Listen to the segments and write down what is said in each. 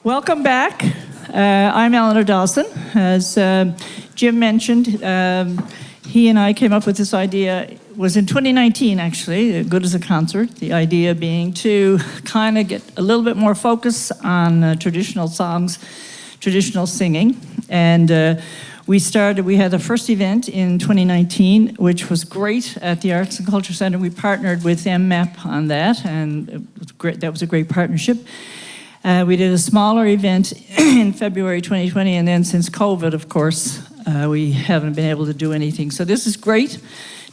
Welcome back. I'm Eleanor Dawson. As Jim mentioned, he and I came up with this idea. It was in 2019, actually, Good as a Concert. The idea being to kind of get a little bit more focus on traditional songs, traditional singing. And we had the first event in 2019, which was great at the Arts and Culture Center. We partnered with MMAP on that, and it was great. That was a great partnership. We did a smaller event in February 2020, and then since COVID, of course, we haven't been able to do anything. So this is great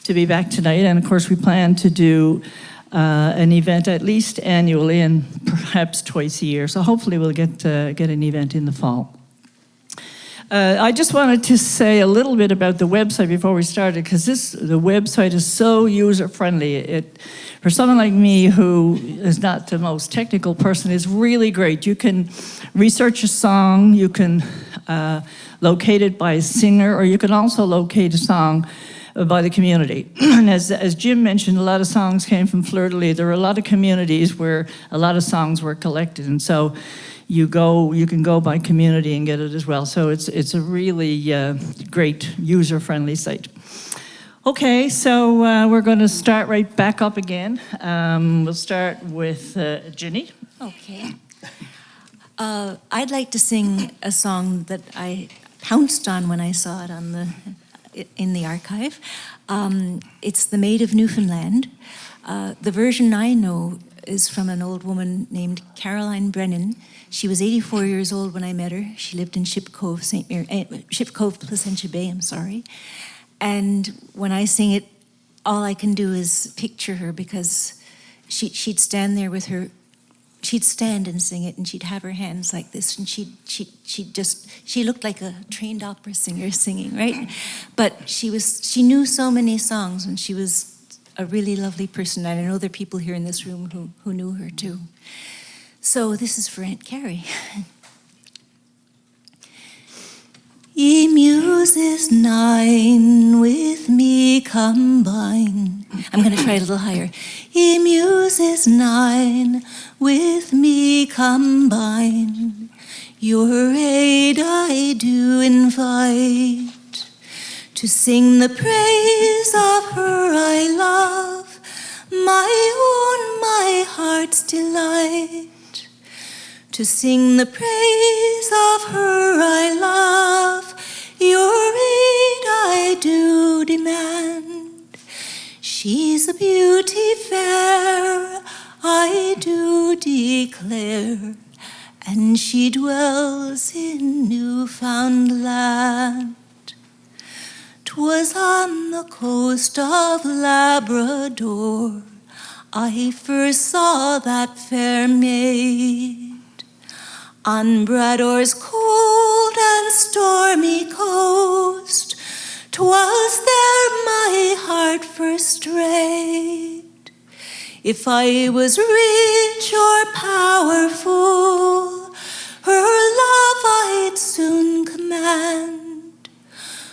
to be back tonight, and of course we plan to do an event at least annually and perhaps twice a year. So hopefully we'll get an event in the fall. I just wanted to say a little bit about the website before we started, because the website is so user-friendly. For someone like me who is not the most technical person, it's really great. You can research a song, you can locate it by a singer, or you can also locate a song by the community. And as Jim mentioned, a lot of songs came from Fleur-de-Lis. There are a lot of communities where a lot of songs were collected, and so you can go by community and get it as well. So it's a really great user-friendly site. Okay, so we're going to start right back up again. We'll start with Ginny. Okay. I'd like to sing a song that I pounced on when I saw it in the archive. It's The Maid of Newfoundland. The version I know is from an old woman named Caroline Brennan. She was 84 years old when I met her. She lived in Ship Cove, Placentia Bay, I'm sorry. And when I sing it, all I can do is picture her, because she'd stand there with her, she'd stand and sing it, and she'd have her hands like this, and she looked like a trained opera singer singing, right? But she knew so many songs, and she was a really lovely person, and I know there are people here in this room who knew her too. So this is for Aunt Carrie. Ye muses nine with me combine. I'm going to try it a little higher. Ye muses nine with me combine. Your aid I do invite, to sing the praise of her I love, my own, my heart's delight. To sing the praise of her I love, your aid I do demand. She's a beauty fair, I do declare, and she dwells in Newfoundland. 'Twas on the coast of Labrador I first saw that fair maid. On Brador's cold and stormy coast, 'twas there my heart first strayed. If I was rich or powerful, her love I'd soon command,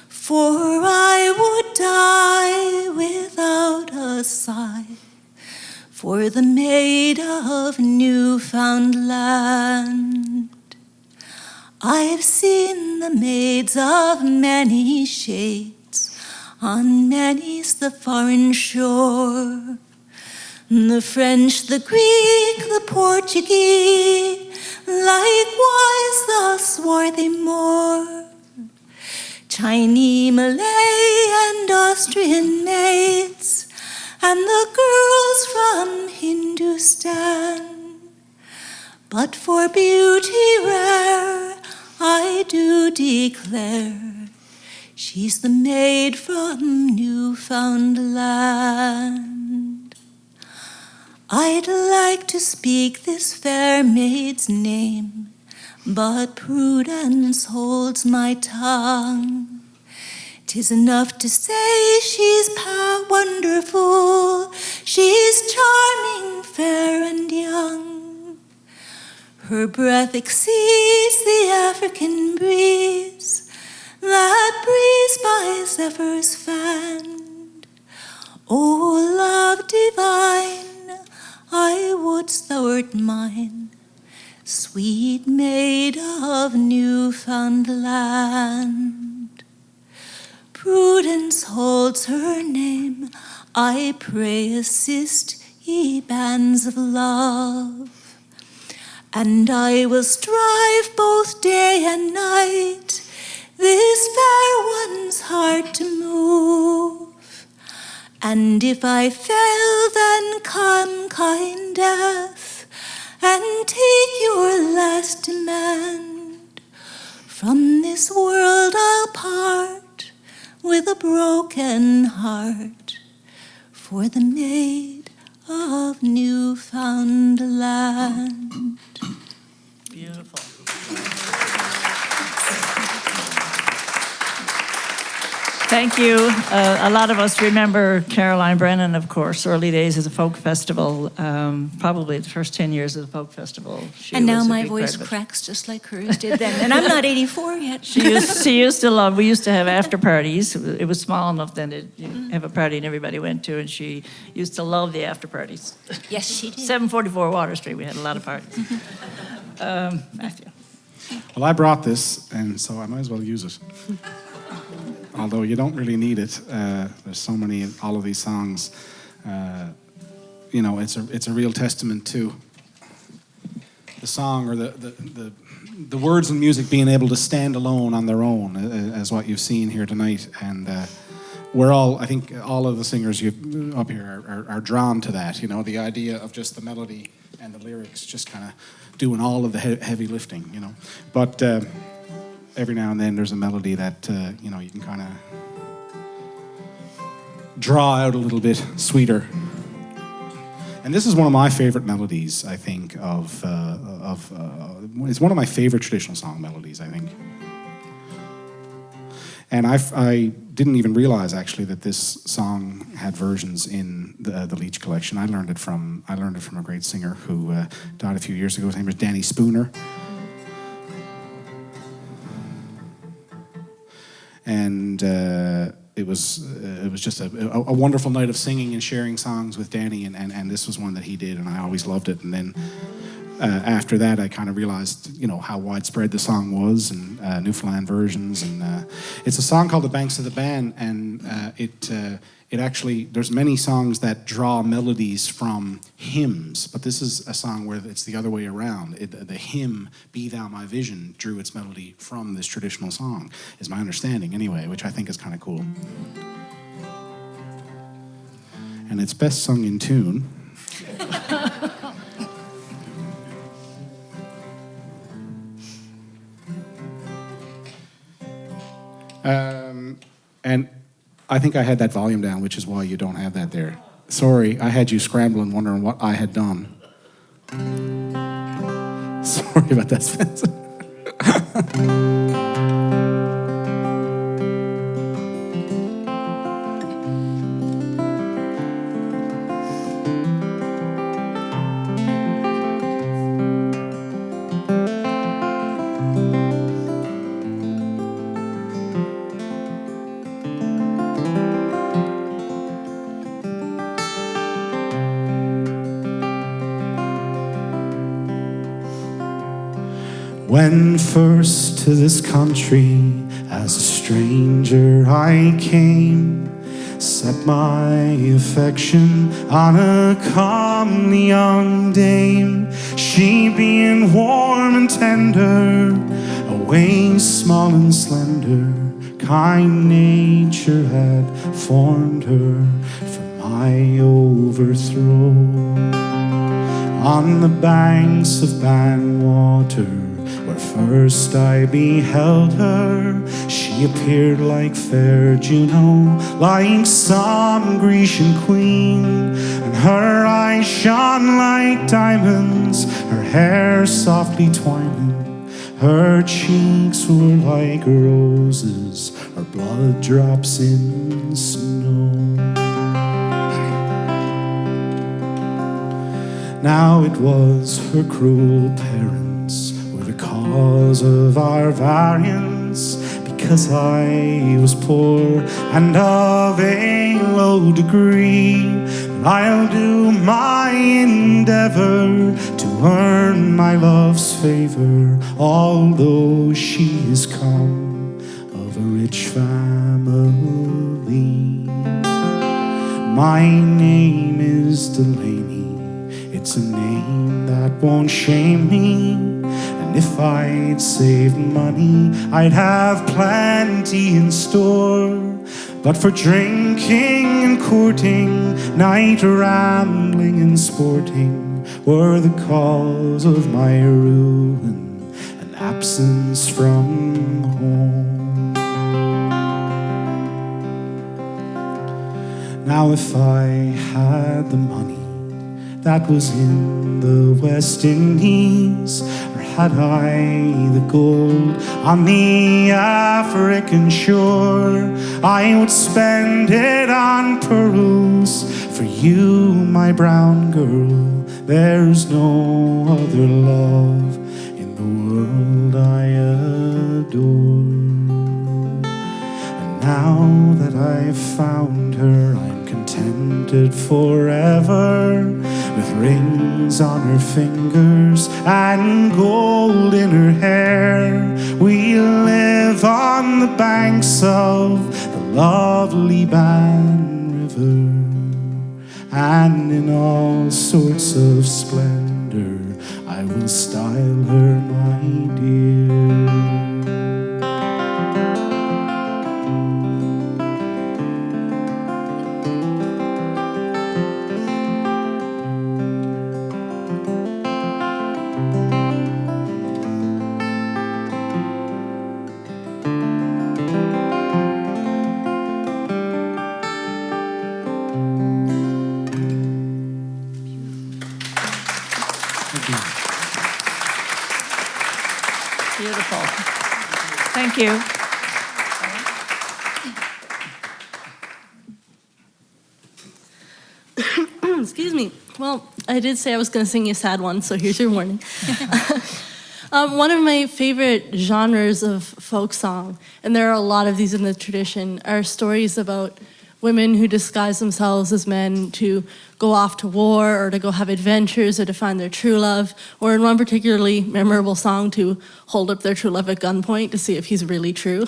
for I would die without a sigh for the Maid of Newfoundland. I've seen the maids of many shades on many's the foreign shore, the French, the Greek, the Portuguese, likewise the swarthy Moor, Chinese, Malay, and Austrian maids, and the girls from Hindustan. But for beauty rare, I do declare, she's the maid from Newfoundland. I'd like to speak this fair maid's name, but prudence holds my tongue. 'Tis enough to say she's wonderful, she's charming, fair, and young. Her breath exceeds the African breeze, that breeze by zephyrs fanned. O love divine, I would thou wert mine, sweet maid of Newfoundland. Prudence holds her name, I pray assist ye bands of love. And I will strive both day and night this fair one's heart to move. And if I fail, then come, kind death, and take your last demand. From this world I'll part with a broken heart for the maid of Newfoundland. Beautiful. Thank you. A lot of us remember Caroline Brennan, of course, early days of the folk festival, probably the first 10 years of the folk festival. And now my voice cracks just like hers did then. And I'm not 84 yet. She used to love, we used to have after parties. It was small enough then to have a party and everybody went to, and she used to love the after parties. Yes, she did. 744 Water Street, we had a lot of parties. Matthew. Well, I brought this, and so I might as well use it. Although you don't really need it. There's so many, all of these songs. You know, it's a real testament to the song, or the words and music being able to stand alone on their own, as what you've seen here tonight. And we're all, I think, all of the singers up here are drawn to that. You know, the idea of just the melody and the lyrics just kind of doing all of the heavy lifting. You know, but. Every now and then there's a melody that, you know, you can kind of draw out a little bit sweeter. And this is one of my favorite melodies, I think, it's one of my favorite traditional song melodies, I think. And I didn't even realize, actually, that this song had versions in the Leach collection. I learned it from a great singer who died a few years ago. His name was Danny Spooner. And it was just a wonderful night of singing and sharing songs with Danny, and this was one that he did, and I always loved it. And then after that, I kind of realized, you know, how widespread the song was, and Newfoundland versions. And it's a song called "The Banks of the Bann," and it actually, there's many songs that draw melodies from hymns, but this is a song where it's the other way around. The hymn, "Be Thou My Vision," drew its melody from this traditional song, is my understanding anyway, which I think is kind of cool. And it's best sung in tune. And I think I had that volume down, which is why you don't have that there. Sorry, I had you scrambling, wondering what I had done. Sorry about that, Spencer. When first to this country as a stranger I came, set my affection on a comely young dame. She being warm and tender, a waist small and slender, kind nature had formed her for my overthrow. On the banks of Bann water, where first I beheld her, she appeared like fair Juno, like some Grecian queen. And her eyes shone like diamonds, her hair softly twining. Her cheeks were like roses, her blood drops in snow. Now it was her cruel parents were the cause of our variance, because I was poor and of a low degree. And I'll do my endeavor to earn my love's favor, although she is come of a rich family. My name is Delaney, it's a name that won't shame me. And if I'd saved money, I'd have plenty in store. But for drinking and courting, night rambling and sporting were the cause of my ruin and absence from home. Now if I had the money that was in the West Indies, or had I the gold on the African shore, I would spend it on pearls for you, my brown girl. There's no other love in the world I adore. And now that I've found her, I'm contented forever, with rings on her fingers and gold in her hair. We live on the banks of the lovely Bann River, and in all sorts of splendor I will style her my dear. Beautiful. Thank you. Excuse me. Well, I did say I was going to sing you a sad one, so here's your warning. One of my favorite genres of folk song, and there are a lot of these in the tradition, are stories about women who disguise themselves as men to go off to war or to go have adventures or to find their true love, or in one particularly memorable song, to hold up their true love at gunpoint to see if he's really true.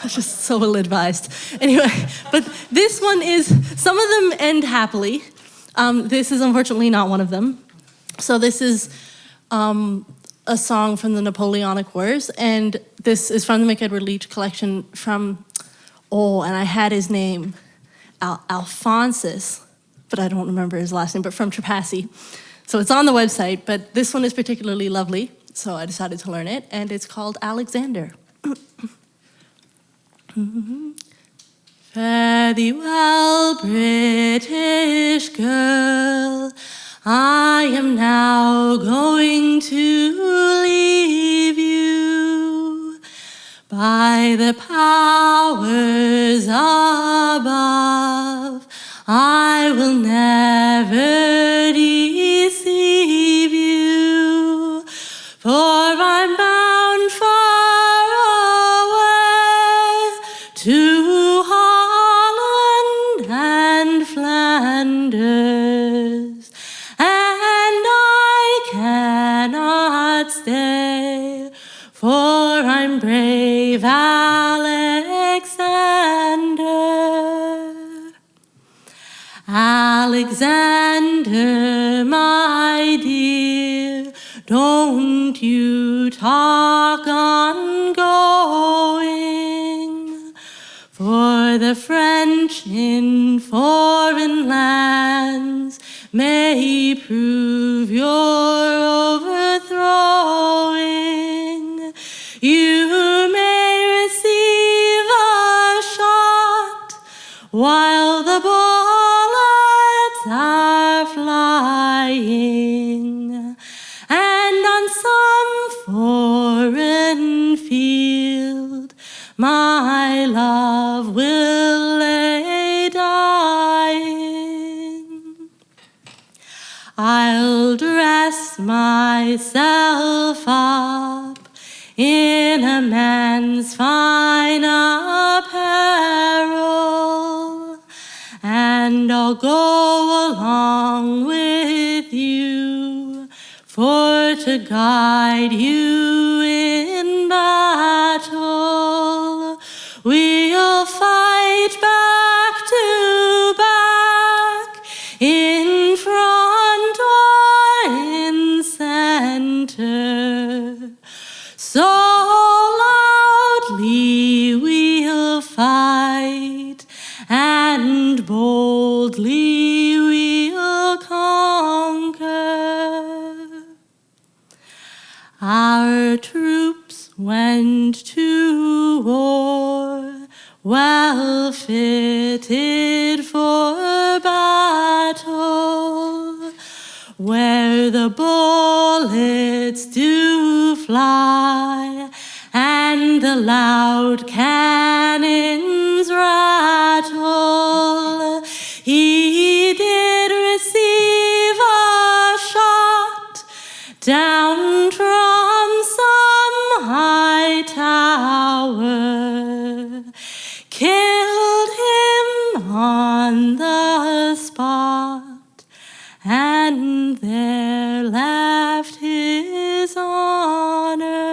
That's just so ill-advised. Anyway, but this one is, some of them end happily. This is unfortunately not one of them. So this is a song from the Napoleonic Wars, and this is from the MacEdward Leach collection from, and I had his name, Alphonsus, but I don't remember his last name, but from Trepassey. So it's on the website, but this one is particularly lovely, so I decided to learn it, and it's called Alexander. Fare thee well, British girl, I am now going to leave you. By the powers above, I will never deceive you, for I'm bound far away to Holland and Flanders, and I cannot stay, for I'm brave Alexander. Alexander, my dear, don't you talk on going, for the French in foreign lands may prove your overthrowing. You may receive a shot while the bullets are flying, and on some foreign field my love will lay dying. I'll dress myself up in a man's fine apparel, and I'll go along with you, guide you in battle. We'll fight back to back, in front or in center. So loudly we'll fight, and boldly we'll conquer. Our troops went to war, well fitted for battle, where the bullets do fly and the loud cannons rattle. He did receive a shot down from some high tower, killed him on the spot, and there left his honor.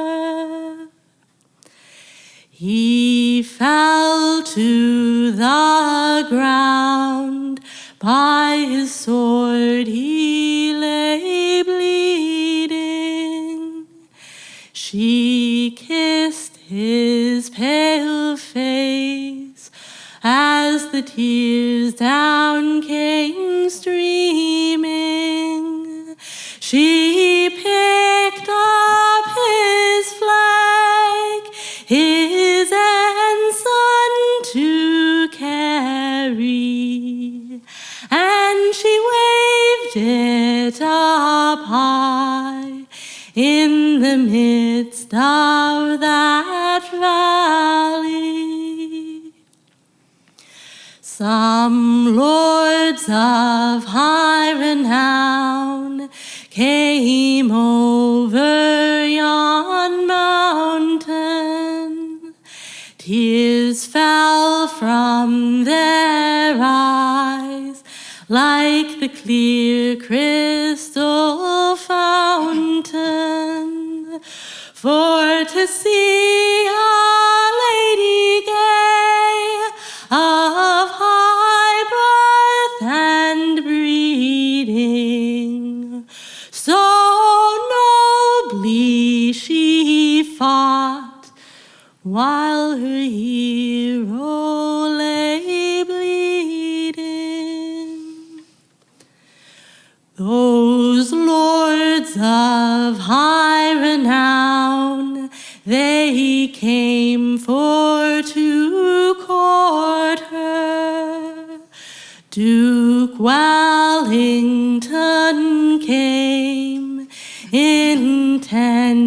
He fell to the ground, by his sword he lay bleeding. She kissed his pale face as the tears down came streaming. She picked up his flag, his ensign to carry, and she waved it up high in the midst of that valley. Some lords of high renown came over yon mountain. Tears fell from their eyes like the clear crystal fountain, for to see a lady gay, of high birth and breeding, so nobly she fought, while her hero lay bleeding. Those lords of high renown, they came for to court her. Duke Wellington came, intending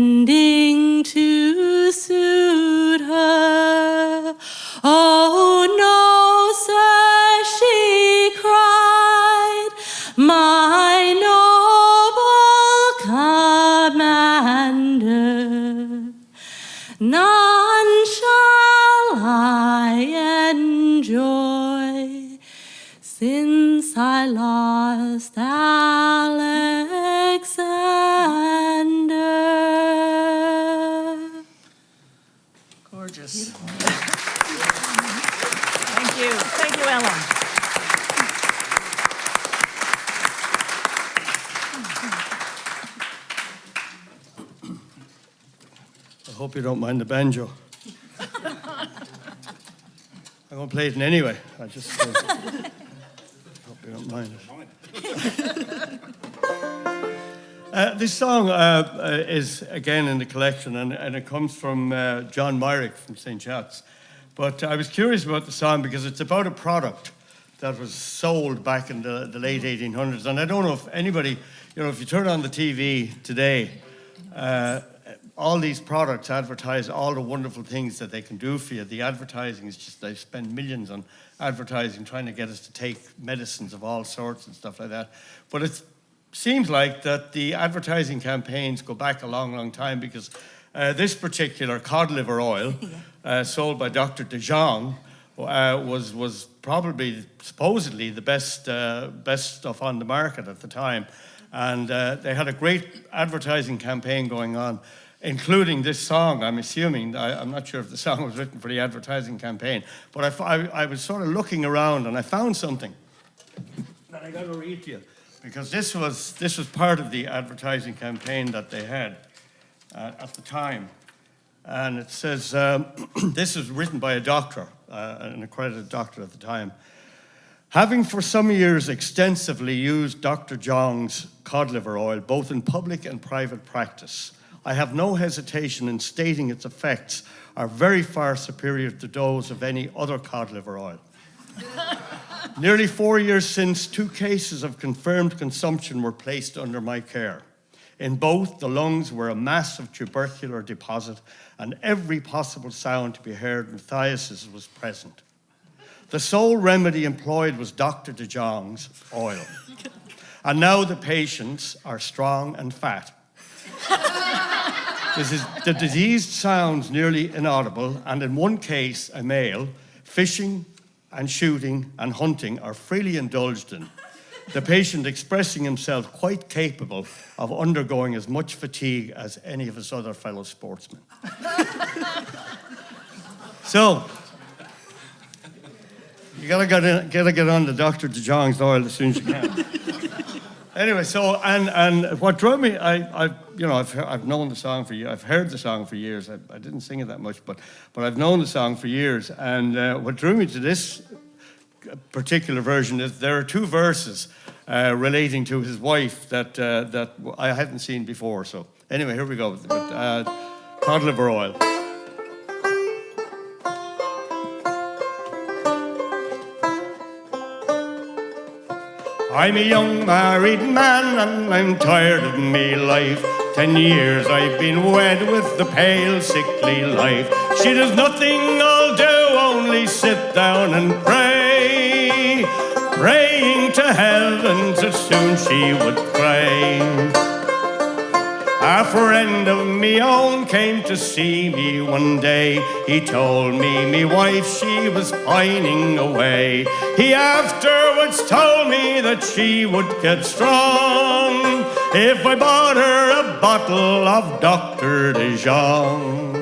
to suit her. Oh no, sir, she cried, my noble commander, none shall I enjoy since I lost Alexander. Gorgeous. Thank you. Thank you, Ellen. I hope you don't mind the banjo. I'm going to play it in anyway. I just hope you don't mind it. This song is, again, in the collection, and it comes from John Myrick from St. Chats. But I was curious about the song because it's about a product that was sold back in the late 1800s. And I don't know if anybody, if you turn on the TV today, all these products advertise all the wonderful things that they can do for you. The advertising is just, they spend millions on advertising trying to get us to take medicines of all sorts and stuff like that. But it seems like that the advertising campaigns go back a long, long time, because this particular cod liver oil, sold by Dr. De Jong, was probably, supposedly, the best stuff on the market at the time. And they had a great advertising campaign going on, including this song, I'm assuming. I'm not sure if the song was written for the advertising campaign, but I was sort of looking around and I found something that I got to read to you, because this was part of the advertising campaign that they had at the time. And it says, this is written by a doctor, an accredited doctor at the time. Having for some years extensively used Dr. Jong's cod liver oil, both in public and private practice, I have no hesitation in stating its effects are very far superior to those of any other cod liver oil. Nearly 4 years since, 2 cases of confirmed consumption were placed under my care. In both, the lungs were a massive tubercular deposit, and every possible sound to be heard in phthisis was present. The sole remedy employed was Dr. De Jong's oil. And now the patients are strong and fat. The diseased sounds nearly inaudible, and in one case, a male, fishing and shooting and hunting are freely indulged in. The patient expressing himself quite capable of undergoing as much fatigue as any of his other fellow sportsmen. So, you gotta get on the Dr. De Jong's oil as soon as you can. Anyway, so and what drove me, I've known the song for years. I've heard the song for years. I didn't sing it that much, but I've known the song for years. And what drew me to this particular version is there are 2 verses relating to his wife that I hadn't seen before. So anyway, here we go with cod liver oil. I'm a young married man and I'm tired of me life. 10 years I've been wed with the pale, sickly life. She does nothing I'll do, only sit down and pray, praying to heaven that soon she would cry. A friend of me own came to see me one day. He told me wife, she was pining away. He afterwards told me that she would get strong if I bought her a bottle of Dr. De Jong.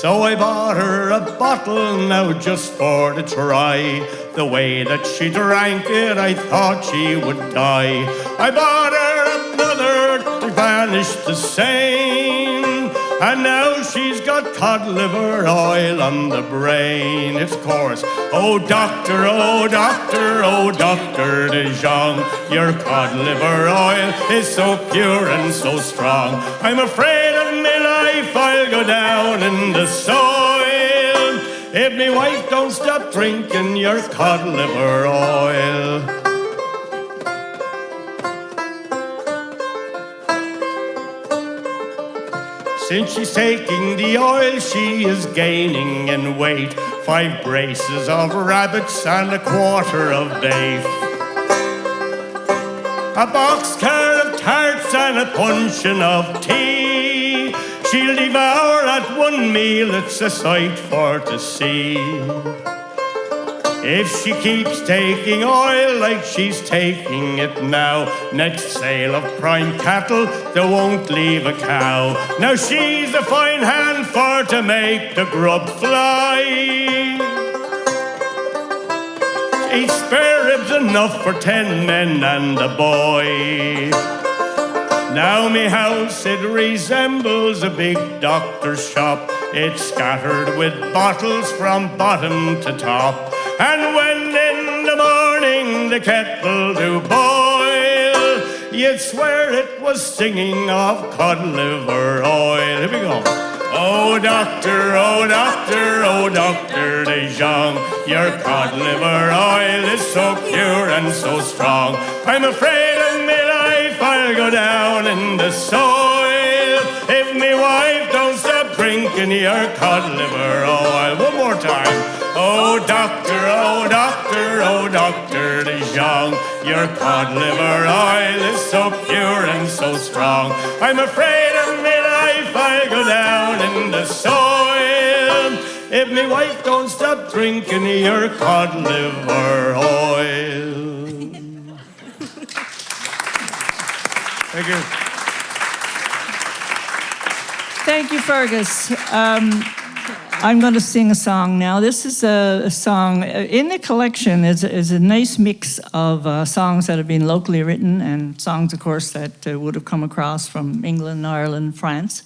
So I bought her a bottle now just for to try. The way that she drank it, I thought she would die. I bought her another to vanish the same, and now she's got cod liver oil on the brain. It's chorus. Oh doctor, oh doctor, oh Dr. De Jong, your cod liver oil is so pure and so strong. I'm afraid of my life, I'll go down in the soil if me wife don't stop drinking your cod liver oil. Since she's taking the oil, she is gaining in weight. 5 braces of rabbits and a quarter of beef. A boxcar of tarts and a puncheon of tea. She'll devour at one meal, it's a sight for to see. If she keeps taking oil like she's taking it now, next sale of prime cattle, they won't leave a cow. Now she's a fine hand for to make the grub fly. Eat spare ribs enough for 10 men and a boy. Now me house, it resembles a big doctor's shop. It's scattered with bottles from bottom to top. And when in the morning the kettle do boil, you'd swear it was singing of cod liver oil. Here we go. Oh doctor, oh doctor, oh Dr. De Jong, your cod liver oil is so pure and so strong. I'm afraid of me life, I'll go down in the soil if me wife don't stop drinking your cod liver oil. One more time. Oh doctor, oh doctor, oh Dr. De Jong, your cod liver oil is so pure and so strong. I'm afraid of me life, I'll go down in the soil if me wife don't stop drinking your cod liver oil. Thank you. Thank you, Fergus. I'm going to sing a song now. This is a song in the collection. Is a nice mix of songs that have been locally written and songs, of course, that would have come across from England, Ireland, France.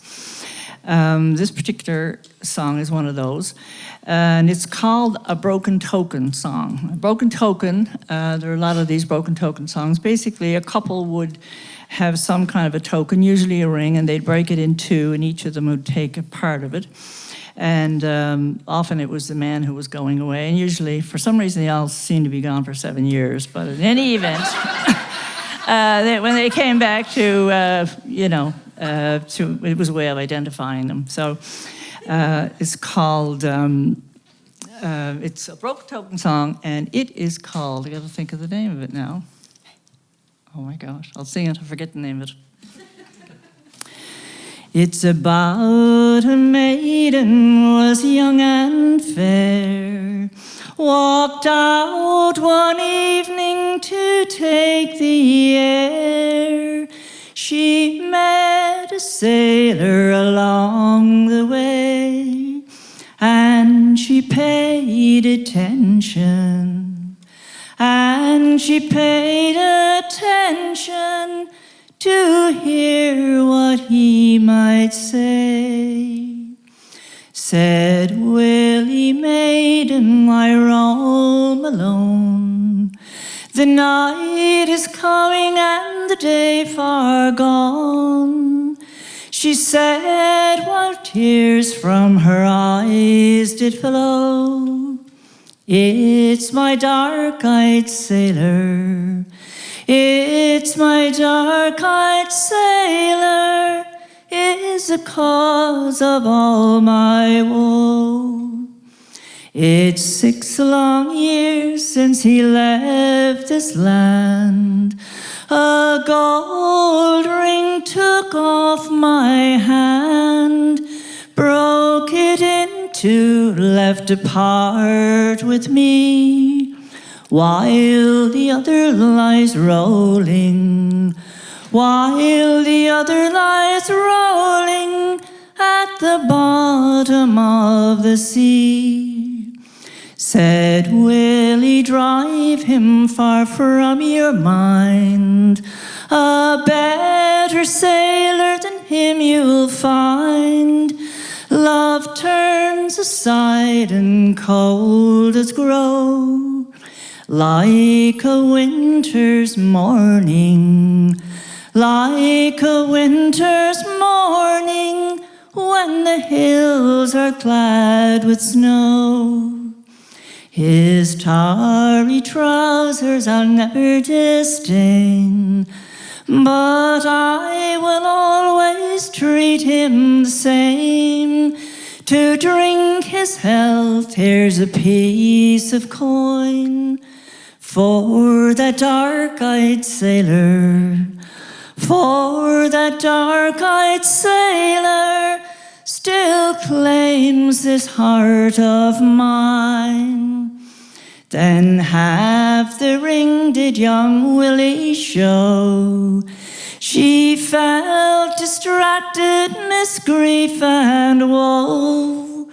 This particular song is one of those, and it's called A Broken Token Song. A Broken Token, there are a lot of these broken token songs. Basically, a couple would have some kind of a token, usually a ring, and they'd break it in two, and each of them would take a part of it. And often it was the man who was going away, and usually, for some reason, they all seemed to be gone for 7 years. But in any event, when they came back to, it was a way of identifying them. So it's called, it's a broken token song, and it is called, I got to think of the name of it now. Oh my gosh, I'll sing it, I forget the name of it. It's about a maiden was young and fair, walked out one evening to take the air. She met a sailor along the way, and she paid attention, and she paid attention to hear what he might say. Said, Willie, maiden, why roam alone? The night is coming and the day far gone. She said, while tears from her eyes did flow, it's my dark-eyed sailor, it's my dark-eyed sailor, is the cause of all my woe. It's 6 long years since he left this land. A gold ring took off my hand, broke it in two, left a part with me, while the other lies rolling, while the other lies rolling at the bottom of the sea. Said, Willie, drive him far from your mind. A better sailor than him you'll find. Love turns aside and cold as grow, like a winter's morning, like a winter's morning, when the hills are clad with snow. His tarry trousers I'll never disdain, but I will always treat him the same. To drink his health, here's a piece of coin for that dark-eyed sailor, for that dark-eyed sailor still claims this heart of mine. Then half the ring did young Willie show. She felt distracted, miss grief and woe.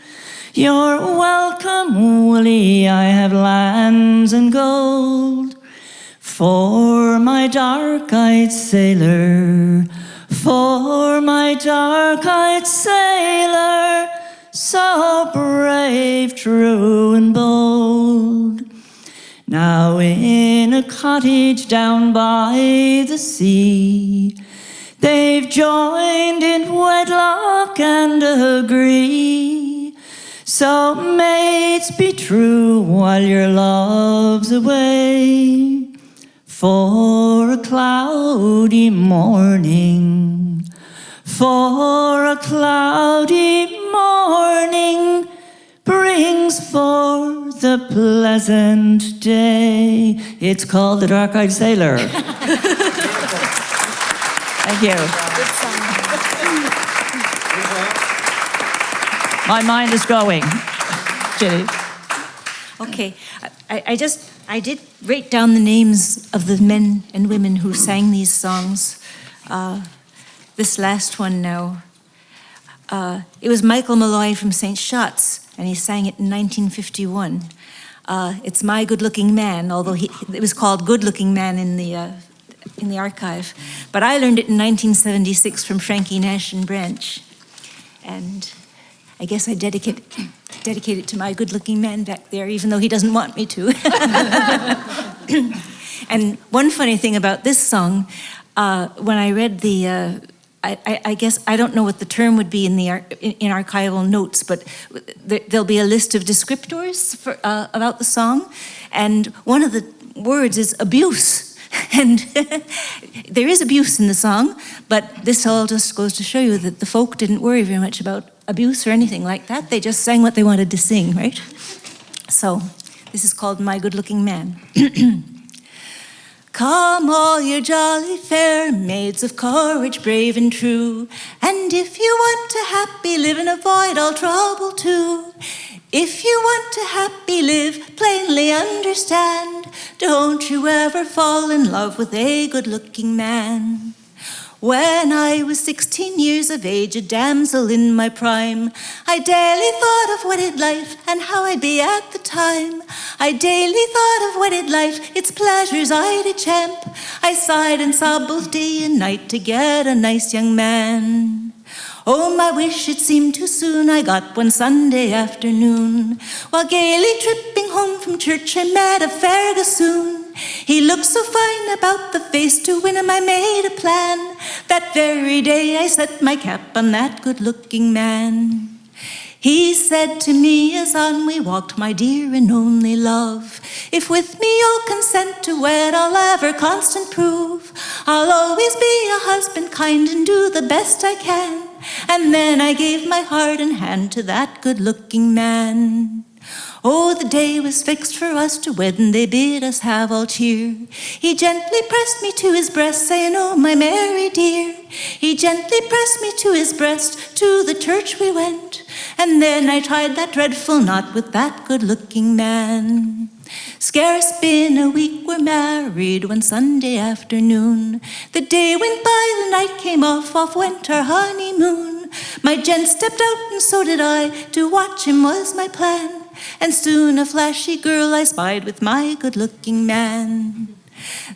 You're welcome, Willie, I have lands and gold, for my dark-eyed sailor, for my dark-eyed sailor, so brave, true and bold. Now in a cottage down by the sea, they've joined in wedlock and agree. So mates, be true while your love's away, for a cloudy morning, for a cloudy morning brings forth a pleasant day. It's called The Dark-Eyed Sailor. Thank you. Good song. My mind is going. Jenny. Okay, I did write down the names of the men and women who sang these songs. This last one now. It was Michael Malloy from St. Shots, and he sang it in 1951. It's My Good Looking Man, although it was called Good Looking Man in the archive. But I learned it in 1976 from Frankie Nash and Branch. And I guess I dedicate it to my good looking man back there, even though he doesn't want me to. And one funny thing about this song, when I read the, I guess I don't know what the term would be in archival notes, but there'll be a list of descriptors about the song, and one of the words is abuse. And there is abuse in the song, but this all just goes to show you that the folk didn't worry very much about abuse or anything like that. They just sang what they wanted to sing, right? So this is called My Good Looking Man. Come all you jolly fair maids of courage brave and true, and if you want to happy live and avoid all trouble too, if you want to happy live, plainly understand, don't you ever fall in love with a good-looking man. When I was 16 years of age, a damsel in my prime, I daily thought of wedded life and how I'd be at the time. I daily thought of wedded life, its pleasures I'd champ. I sighed and sobbed both day and night to get a nice young man. Oh, my wish, it seemed too soon. I got one Sunday afternoon. While gaily tripping home from church, I met a fair gossoon. He looked so fine about the face, to win him I made a plan. That very day I set my cap on that good-looking man. He said to me as on we walked, my dear and only love, if with me you'll consent to wed, I'll ever constant prove. I'll always be a husband kind and do the best I can. And then I gave my heart and hand to that good-looking man. Oh, the day was fixed for us to wed, and they bid us have all cheer. He gently pressed me to his breast, saying, oh, my Mary dear. He gently pressed me to his breast, to the church we went, and then I tied that dreadful knot with that good-looking man. Scarce been a week we're married, one Sunday afternoon. The day went by, the night came off went our honeymoon. My gent stepped out and so did I, to watch him was my plan. And soon a flashy girl I spied with my good-looking man.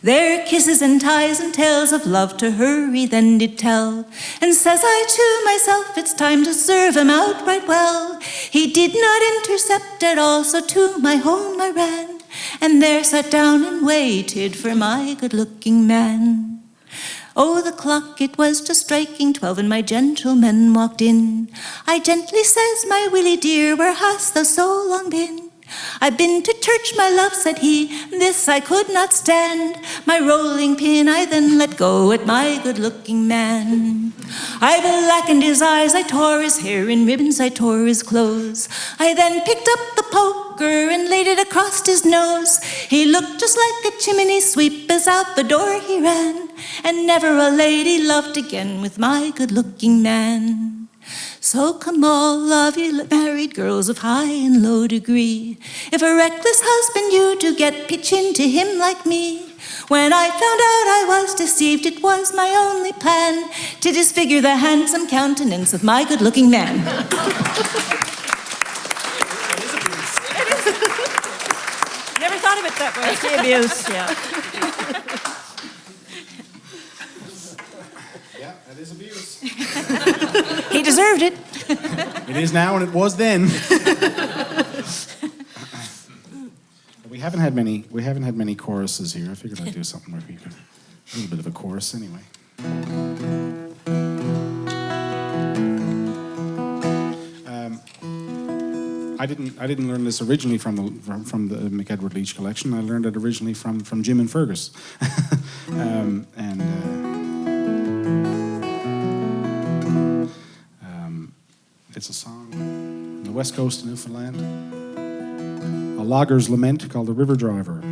Their kisses and ties and tales of love to her he then did tell. And says I to myself, it's time to serve him out right well. He did not intercept at all, so to my home I ran, and there sat down and waited for my good-looking man. Oh, the clock, it was just striking 12, and my gentleman walked in. I gently says, my Willie dear, where hast thou so long been? I've been to church, my love, said he, this I could not stand. My rolling pin I then let go at my good-looking man. I blackened his eyes, I tore his hair in ribbons, I tore his clothes. I then picked up the poker and laid it across his nose. He looked just like a chimney sweep as out the door he ran, and never a lady loved again with my good-looking man. So come all of you married girls of high and low degree, if a reckless husband you do get, pitch into him like me. When I found out I was deceived, it was my only plan to disfigure the handsome countenance of my good-looking man. Never thought of it that way. It's the abuse, yeah. Yeah, that is abuse. He deserved it. It is now, and it was then. We haven't had many choruses here. I figured I'd do something where we could a little bit of a chorus anyway. I didn't learn this originally from the McEdward Leach collection. I learned it originally from Jim and Fergus, it's a song on the west coast of Newfoundland, a logger's lament called The River Driver.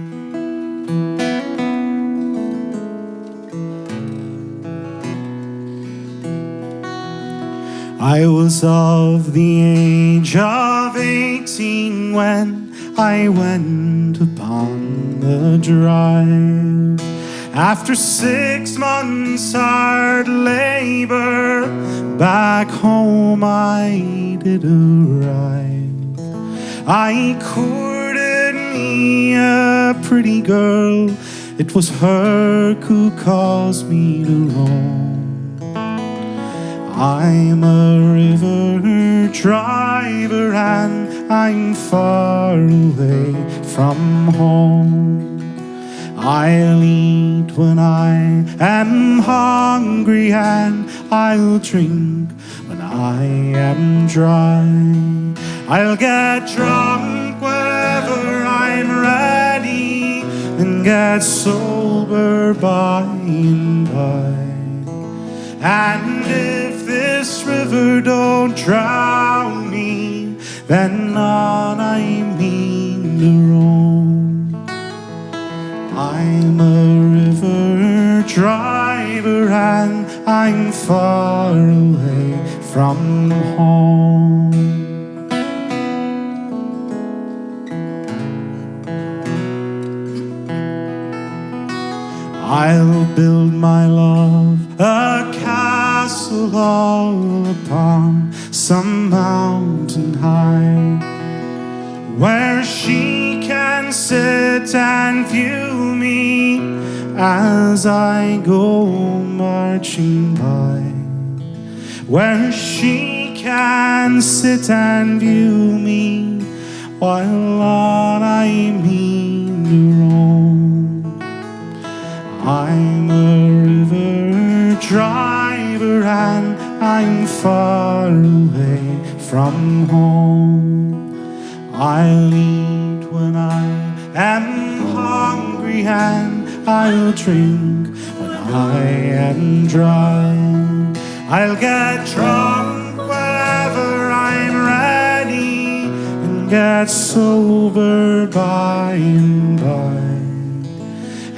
I was of the age of 18 when I went upon the drive, After 6 months hard labor, back home I did arrive. I courted me a pretty girl, it was her who caused me to roam. I'm a river driver and I'm far away from home. I'll eat when I am hungry and I'll drink when I am dry. I'll get drunk whenever I'm ready and get sober by and by. And if this river don't drown me, then on I mean to roam. I'm a river driver and I'm far away from home. I'll build my love a castle all upon some mountain high, where she can sit and view me as I go marching by. Where she can sit and view me while on I mean to roam. I'm a river driver and I'm far away from home. I'll eat when I am hungry and I'll drink when I am dry. I'll get drunk whenever I'm ready and get sober by and by.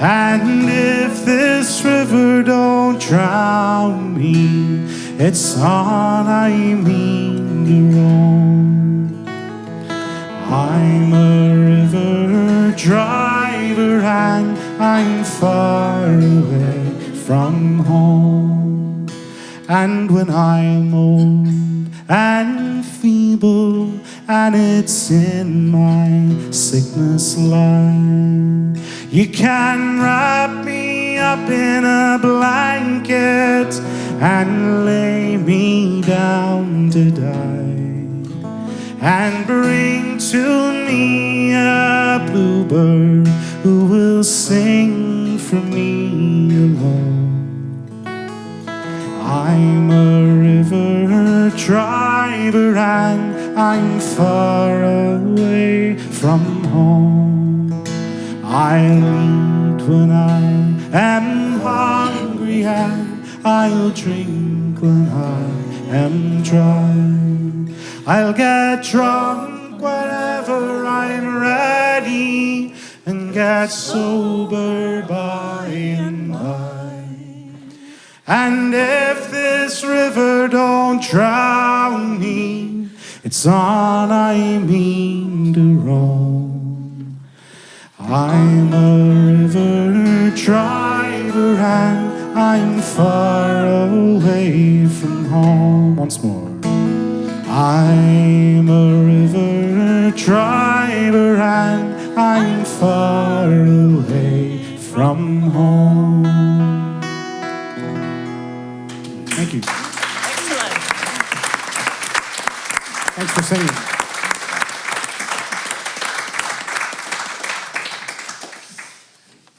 And if this river don't drown me, it's on I mean to roam. I'm a river driver and I'm far away from home. And when I'm old and feeble and it's in my sickness line, you can wrap me up in a blanket and lay me down to die, and bring to me a bluebird who will sing for me alone. I'm a river driver and I'm far away from home. I'll eat when I am hungry and I'll drink when I am dry. I'll get drunk whenever I'm ready and get sober by and by. And if this river don't drown me, it's on I mean to roam. I'm a river driver and I'm far away from home. Once more. I'm a river driver and I'm far away from home. Thank you. Excellent. Thanks for singing.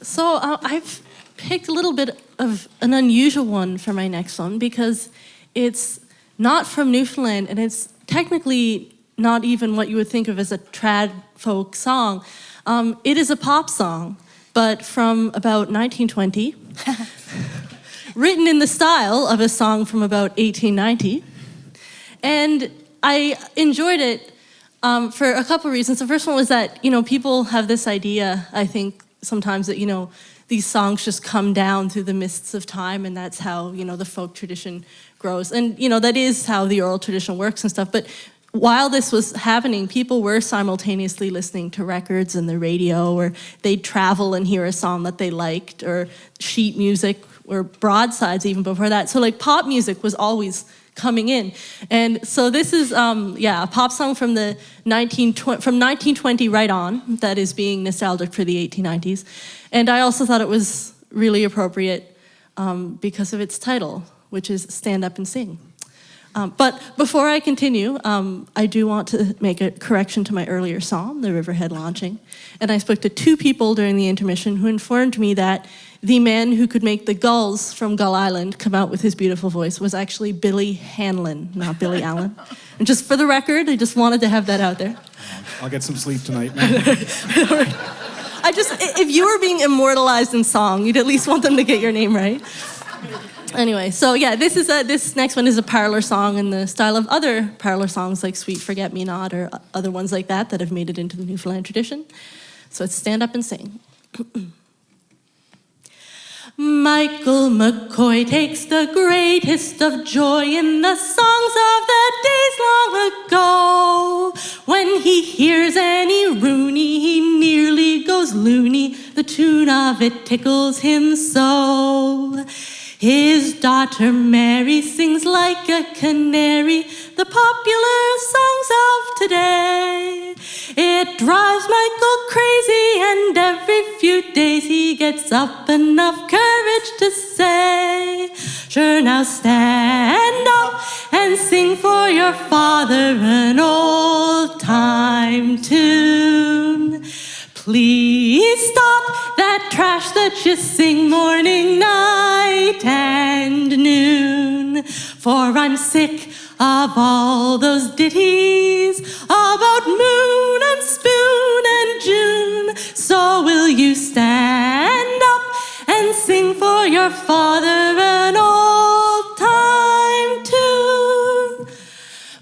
So I've picked a little bit of an unusual one for my next one because it's not from Newfoundland and it's technically not even what you would think of as a trad folk song. It is a pop song, but from about 1920, written in the style of a song from about 1890. And I enjoyed it for a couple of reasons. The first one was that, people have this idea, I think, sometimes that, these songs just come down through the mists of time, and that's how, the folk tradition grows. And, that is how the oral tradition works and stuff. But while this was happening, people were simultaneously listening to records and the radio, or they'd travel and hear a song that they liked, or sheet music, or broadsides even before that. So like pop music was always coming in. And so this is, a pop song from the 1920 right on, that is being nostalgic for the 1890s. And I also thought it was really appropriate because of its title, which is Stand Up and Sing. But before I continue, I do want to make a correction to my earlier song, The Riverhead Launching. And I spoke to 2 people during the intermission who informed me that the man who could make the gulls from Gull Island come out with his beautiful voice was actually Billy Hanlon, not Billy Allen. And just for the record, I just wanted to have that out there. I'll get some sleep tonight. If you were being immortalized in song, you'd at least want them to get your name right. Anyway, so yeah, this next one is a parlor song in the style of other parlor songs like Sweet Forget-Me-Not or other ones like that have made it into the Newfoundland tradition. So it's Stand Up and Sing. Michael McCoy takes the greatest of joy in the songs of the days long ago. When he hears any Rooney, he nearly goes loony. The tune of it tickles him so. His daughter Mary sings like a canary the popular songs of today. It drives Michael crazy, and every few days he gets up enough courage to say, sure, now stand up and sing for your father an old-time tune. Please stop that trash that you sing morning, night, and noon. For I'm sick of all those ditties about moon and spoon and June. So will you stand up and sing for your father an old-time tune?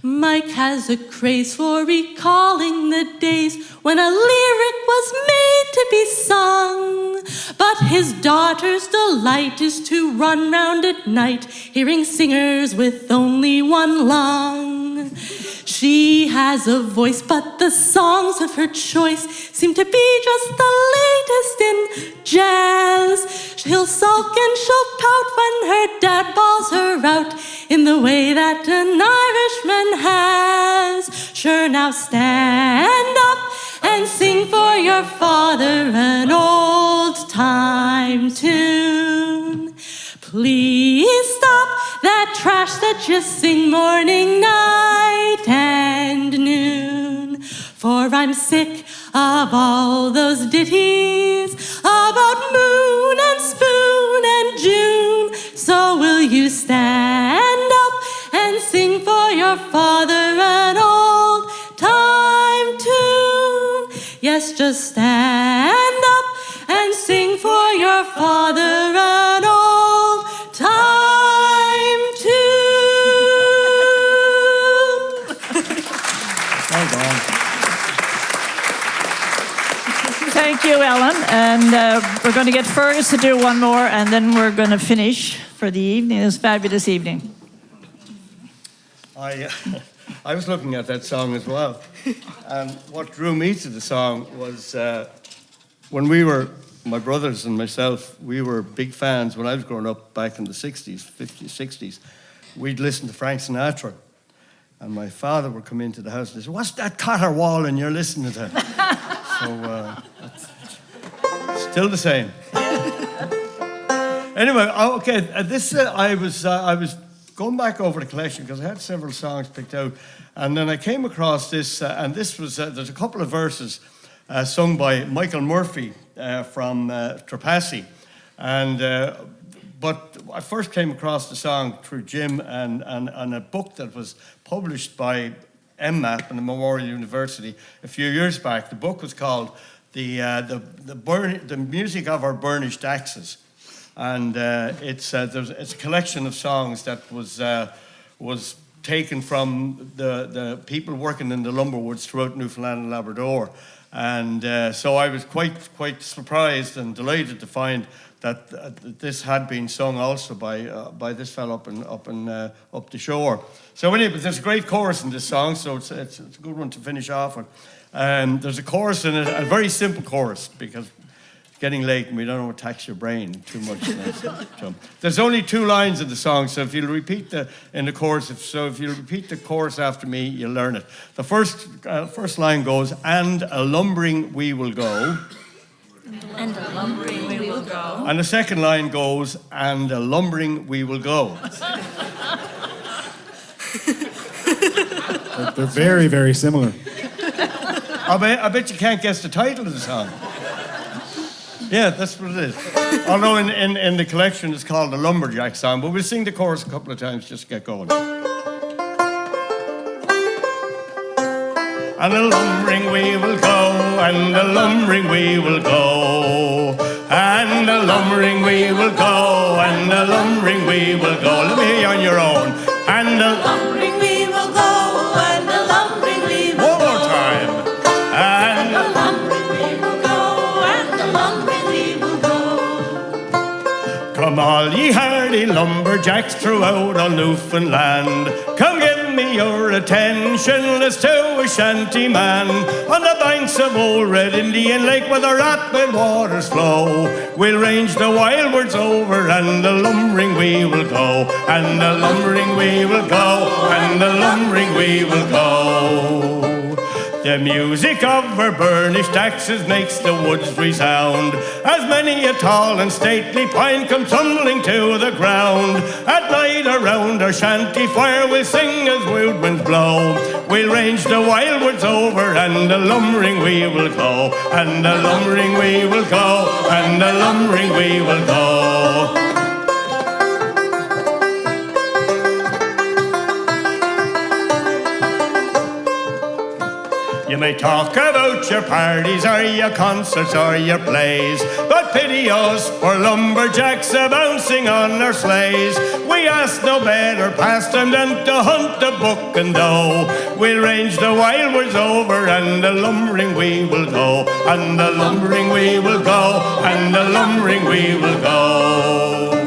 Mike has a craze for recalling the days when a lyric was made to be sung. But his daughter's delight is to run round at night, hearing singers with only one lung. She has a voice, but the songs of her choice seem to be just the latest in jazz. She'll sulk and she'll pout when her dad bawls her out in the way that an Irishman has. Sure, now stand up and sing for your father an old-time tune. Please stop that trash that you sing morning, night, and noon. For I'm sick of all those ditties about moon and spoon and June. So will you stand up and sing for your father an old-time tune? Yes, just stand up and sing for your father an old-time tune. Well done. Thank you, Ellen. And we're going to get Fergus to do one more, and then we're going to finish for the evening. This fabulous evening. I was looking at that song as well. And what drew me to the song was when we were, my brothers and myself, we were big fans when I was growing up back in the 60s, 50s, 60s. We'd listen to Frank Sinatra. And my father would come into the house and say, "What's that caterwauling you're listening to?" So, it's still the same. Anyway, okay, I was going back over the collection because I had several songs picked out, and then I came across this, and this was, there's a couple of verses sung by Michael Murphy from Trapassi, but I first came across the song through Jim and a book that was published by MMAP and the Memorial University a few years back. The book was called The Music of Our Burnished Axes. And it's a collection of songs that was taken from the people working in the lumber woods throughout Newfoundland and Labrador. And so I was quite surprised and delighted to find that this had been sung also by this fellow up the shore. So anyway, there's a great chorus in this song, so it's a good one to finish off with. There's a chorus in it, a very simple chorus, because it's getting late and we don't want to tax your brain too much. So there's only 2 lines in the song, so if you'll repeat if you'll repeat the chorus after me, you'll learn it. The first line goes, "And a lumbering we will go." And a lumbering we will go. And the second line goes, "And a lumbering we will go." They're very, very similar. I bet you can't guess the title of the song. Yeah, that's what it is. Although in the collection it's called the Lumberjack song, but we'll sing the chorus a couple of times just to get going. And a lumbering we will go, and a lumbering we will go, and a lumbering we will go, and a lumbering we will go. Let me hear you on your own. And a Lumbering we will go, and a lumbering we will one go. more time. And A lumbering we will go, and a lumbering we will go. come all ye hardy lumberjacks throughout all Newfoundland. Come give me your attention, let's do a shanty man. On the banks of old Red Indian Lake where the rapid waters flow, we'll range the wildwoods over, and the lumbering we will go, and the lumbering we will go, and the lumbering we will go. The music of our burnished axes makes the woods resound, as many a tall and stately pine comes tumbling to the ground. At night around our shanty fire we'll sing as wild winds blow. We'll range the wildwoods over, and the lumbering we will go, and the lumbering we will go, and the lumbering we will go. You may talk about your parties or your concerts or your plays, but pity us poor lumberjacks a-bouncing on our sleighs. We ask no better pastime than to hunt the buck and doe. We'll range the wildwoods over, and the lumbering we will go, and the lumbering we will go, and the lumbering we will go.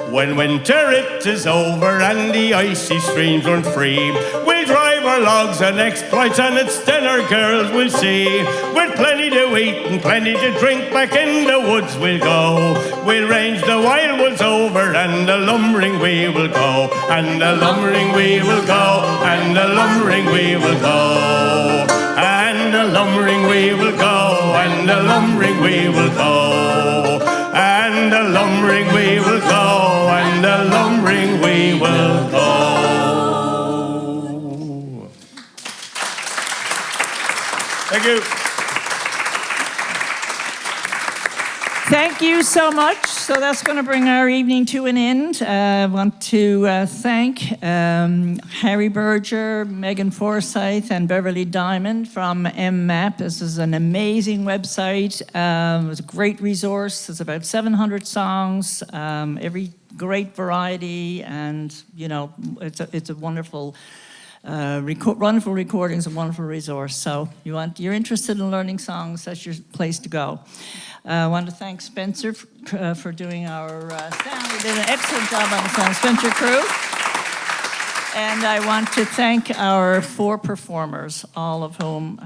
When winter it is over and the icy streams run free, we'll drive our logs and exploits, and it's then our girls we'll see. With plenty to eat and plenty to drink, back in the woods we'll go. We'll range the wildwoods over, and the lumbering we will go, and the lumbering we will go, and the lumbering we will go. And the lumbering we will go, and the lumbering we will go. And the lumbering we will go, and the lumbering we will go. Thank you. Thank you so much. So that's going to bring our evening to an end. I want to thank Harry Berger, Megan Forsyth, and Beverly Diamond from MMAP. This is an amazing website. It's a great resource. There's about 700 songs, every great variety, and it's a wonderful. Wonderful recordings, a wonderful resource. So you're interested in learning songs, that's your place to go. I want to thank Spencer for doing our sound. He did an excellent job on the sound, Spencer crew. And I want to thank our 4 performers, all of whom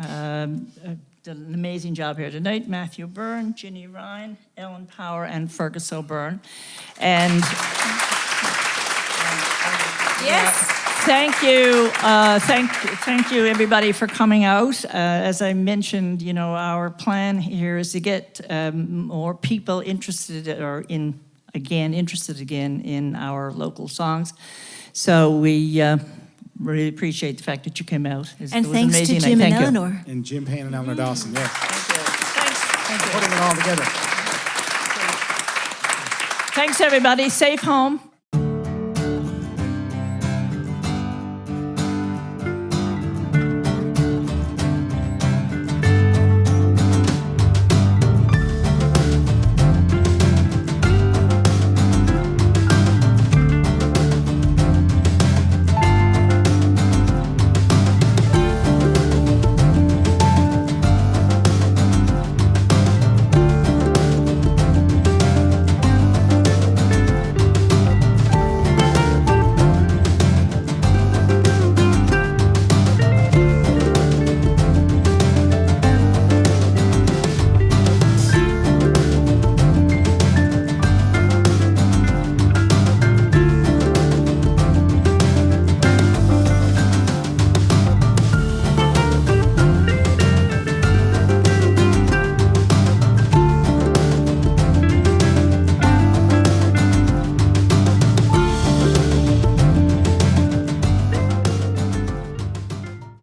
did an amazing job here tonight. Matthew Byrne, Ginny Ryan, Ellen Power, and Fergus O'Byrne. And Yes. thank you, thank you, everybody, for coming out. As I mentioned, our plan here is to get more people interested in our local songs. So we really appreciate the fact that you came out. And it was thanks to amazing Jim night. and Thank you. Eleanor. And Jim Payne and Eleanor Dawson, yes. Thanks. Putting it all together. Thanks, everybody. Safe home.